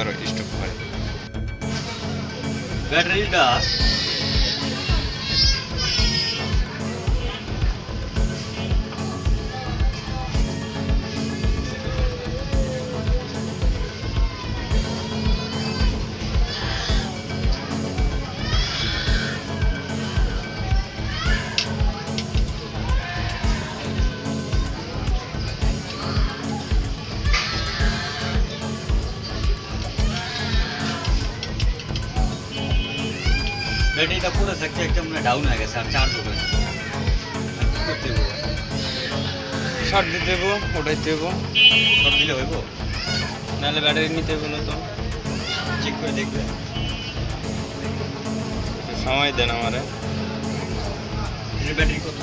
একবার স্টপ করে। ব্যাটারিটা ব্যাটারিটা পুরো থাকতে একটা মানে ডাউন হয়ে গেছে আর চার্জ হবে না। কি করতে হবে? শর্ট দিতে হইব, ওটাইতে হইব, সব দিলে হইব? নাহলে ব্যাটারি নিতে হইব নতুন। চেক করে দেখবে। সময় দেন আমারে। ব্যাটারি কত?